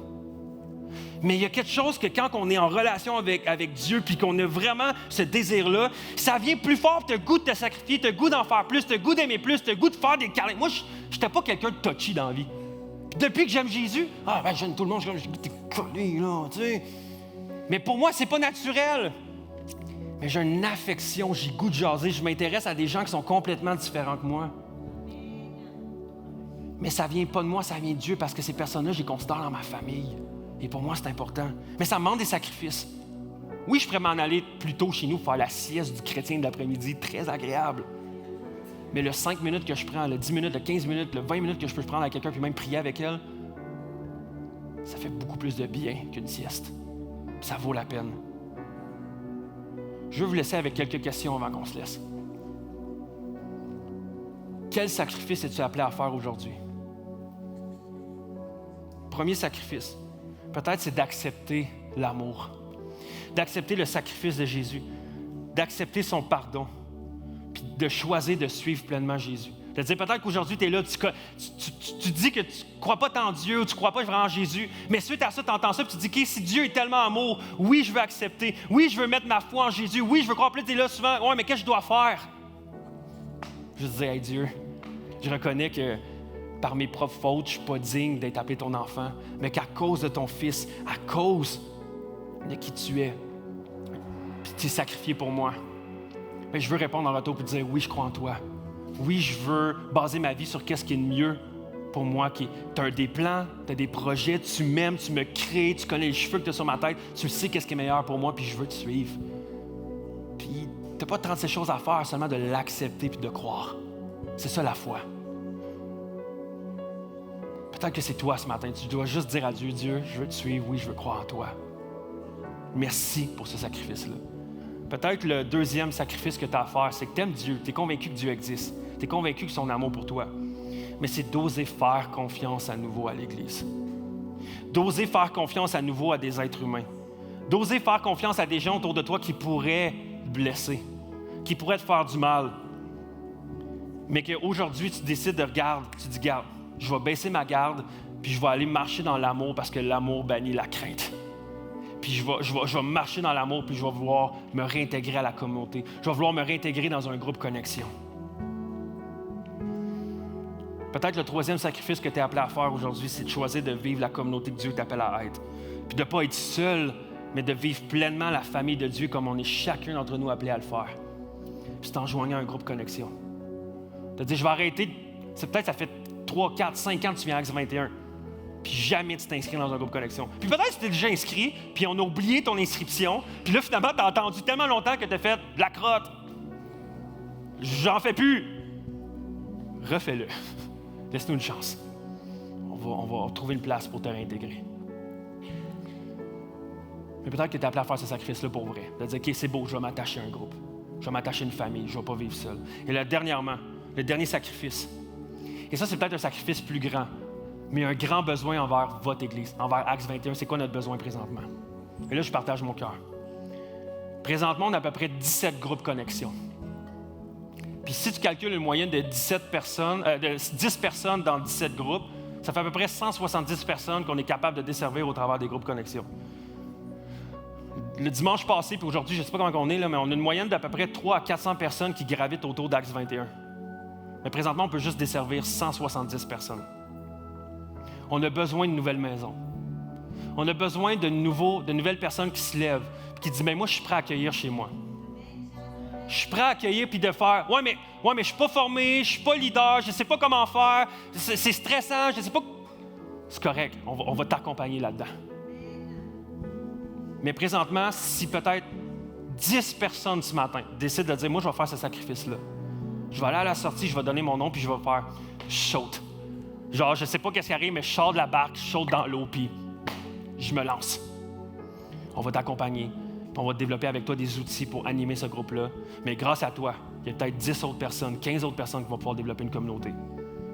Mais il y a quelque chose que quand on est en relation avec Dieu, puis qu'on a vraiment ce désir-là, ça vient plus fort, tu as le goût de te sacrifier, tu as le goût d'en faire plus, tu as le goût d'aimer plus, tu as le goût de faire des câlins. Moi, je n'étais pas quelqu'un de touchy dans la vie. Depuis que j'aime Jésus, j'aime tout le monde, je suis comme, t'es collé, là, tu sais. Mais pour moi, c'est pas naturel. Mais j'ai une affection, j'ai le goût de jaser, je m'intéresse à des gens qui sont complètement différents que moi. Mais ça vient pas de moi, ça vient de Dieu, parce que ces personnes-là, je les considère dans ma famille. Et pour moi, c'est important. Mais ça demande des sacrifices. Oui, je pourrais m'en aller plus tôt chez nous pour faire la sieste du chrétien de l'après-midi, très agréable. Mais le 5 minutes que je prends, le 10 minutes, le 15 minutes, le 20 minutes que je peux prendre avec quelqu'un puis même prier avec elle, ça fait beaucoup plus de bien qu'une sieste. Puis ça vaut la peine. Je veux vous laisser avec quelques questions avant qu'on se laisse. Quel sacrifice es-tu appelé à faire aujourd'hui? Premier sacrifice, peut-être c'est d'accepter l'amour, d'accepter le sacrifice de Jésus, d'accepter son pardon, puis de choisir de suivre pleinement Jésus. De dire peut-être qu'aujourd'hui, tu es là, tu dis que tu ne crois pas tant en Dieu ou tu ne crois pas vraiment en Jésus, mais suite à ça, tu entends ça et tu te dis, OK, si Dieu est tellement amour, oui, je veux accepter, oui, je veux mettre ma foi en Jésus, oui, je veux croire. Puis tu es là souvent, ouais, mais qu'est-ce que je dois faire? Je dis, hey Dieu, je reconnais que par mes propres fautes, je ne suis pas digne d'être appelé ton enfant, mais qu'à cause de ton Fils, à cause de qui tu es, puis tu es sacrifié pour moi, bien, je veux répondre en retour et dire, oui, je crois en toi. Oui, je veux baser ma vie sur qu'est-ce qui est le mieux pour moi. Tu as des plans, tu as des projets, tu m'aimes, tu me crées, tu connais les cheveux que tu as sur ma tête, tu sais qu'est-ce qui est meilleur pour moi, puis je veux te suivre. Puis tu n'as pas 36 choses à faire, seulement de l'accepter puis de croire. C'est ça la foi. Peut-être que c'est toi ce matin, tu dois juste dire à Dieu, Dieu, je veux te suivre, oui, je veux croire en toi. Merci pour ce sacrifice-là. Peut-être le deuxième sacrifice que tu as à faire, c'est que tu aimes Dieu, tu es convaincu que Dieu existe, tu es convaincu que son amour pour toi. Mais c'est d'oser faire confiance à nouveau à l'Église. D'oser faire confiance à nouveau à des êtres humains. D'oser faire confiance à des gens autour de toi qui pourraient te blesser, qui pourraient te faire du mal. Mais qu'aujourd'hui, tu décides de regarder, tu dis, garde, je vais baisser ma garde, puis je vais aller marcher dans l'amour parce que l'amour bannit la crainte. Puis je vais marcher dans l'amour, puis je vais vouloir me réintégrer à la communauté. Je vais vouloir me réintégrer dans un groupe connexion. Peut-être le troisième sacrifice que tu es appelé à faire aujourd'hui, c'est de choisir de vivre la communauté que Dieu t'appelle à être. Puis de ne pas être seul, mais de vivre pleinement la famille de Dieu comme on est chacun d'entre nous appelé à le faire. Puis c'est en joignant un groupe connexion. De dire, je vais arrêter, c'est peut-être ça fait 3, 4, 5 ans que tu viens à Acts 21. Puis jamais tu t'inscris dans un groupe connexion. Puis peut-être que tu t'es déjà inscrit, puis on a oublié ton inscription, puis là, finalement, tu as entendu tellement longtemps que tu as fait de la crotte. J'en fais plus. refais-le. Laisse-nous une chance. On va trouver une place pour te réintégrer. Mais peut-être que tu es appelé à faire ce sacrifice-là pour vrai. De dire, OK, c'est beau, je vais m'attacher à un groupe. Je vais m'attacher à une famille, je ne vais pas vivre seul. Et là, dernièrement, le dernier sacrifice. Et ça, c'est peut-être un sacrifice plus grand, mais un grand besoin envers votre Église, envers Acts 21. C'est quoi notre besoin présentement? Et là, je partage mon cœur. Présentement, on a à peu près 17 groupes connexion. Puis si tu calcules une moyenne de 10 personnes dans 17 groupes, ça fait à peu près 170 personnes qu'on est capable de desservir au travers des groupes connexion. Le dimanche passé, puis aujourd'hui, je ne sais pas comment on est, là, mais on a une moyenne d'à peu près 300 à 400 personnes qui gravitent autour d'Acts 21. Mais présentement, on peut juste desservir 170 personnes. On a besoin de nouvelles maisons. On a besoin de nouvelles personnes qui se lèvent et qui disent, mais moi, je suis prêt à accueillir chez moi. Je suis prêt à accueillir puis de faire, ouais, mais je ne suis pas formé, je ne suis pas leader, je ne sais pas comment faire, c'est stressant, je ne sais pas. C'est correct, on va t'accompagner là-dedans. Mais présentement, si peut-être 10 personnes ce matin décident de dire, moi, je vais faire ce sacrifice-là. Je vais aller à la sortie, je vais donner mon nom, puis je vais faire, je saute. Genre, je ne sais pas qu'est-ce qui arrive, mais je sors de la barque, je saute dans l'eau, puis je me lance. On va t'accompagner, puis on va développer avec toi des outils pour animer ce groupe-là. Mais grâce à toi, il y a peut-être 10 autres personnes, 15 autres personnes qui vont pouvoir développer une communauté.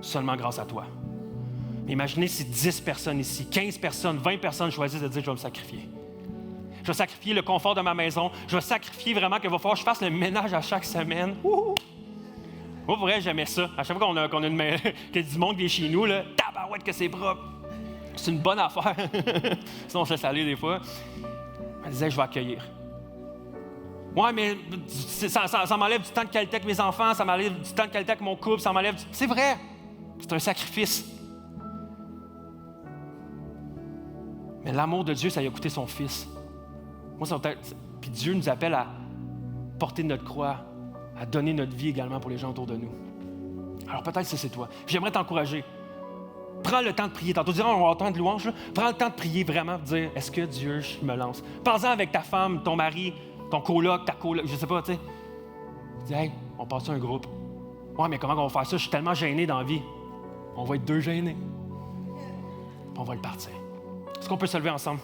Seulement grâce à toi. Mais imaginez si 10 personnes ici, 15 personnes, 20 personnes choisissent de dire, je vais me sacrifier. Je vais sacrifier le confort de ma maison. Je vais sacrifier vraiment qu'il va falloir que je fasse le ménage à chaque semaine. Moi, pour vrai, j'aimais ça. À chaque fois qu'on a qu'il y a du monde qui est chez nous, là, tabarouette que c'est propre. C'est une bonne affaire. Sinon, on se laisse aller des fois. Elle disait, je vais accueillir. Ouais, mais ça m'enlève du temps de qualité avec mes enfants, ça m'enlève du temps de qualité avec mon couple, ça m'enlève... C'est vrai. C'est un sacrifice. Mais l'amour de Dieu, ça lui a coûté son Fils. Moi, puis Dieu nous appelle à porter notre croix, à donner notre vie également pour les gens autour de nous. Alors peut-être que c'est toi. Puis j'aimerais t'encourager. Prends le temps de prier. Tantôt, on va avoir temps de louange. Là. Prends le temps de prier vraiment, de dire, est-ce que Dieu, je me lance? Parle-en avec ta femme, ton mari, ton coloc, ta coloc, je sais pas, tu sais. Dis, hey, on passe un groupe. Ouais, mais comment on va faire ça? Je suis tellement gêné dans la vie. On va être deux gênés. On va le partir. Est-ce qu'on peut se lever ensemble?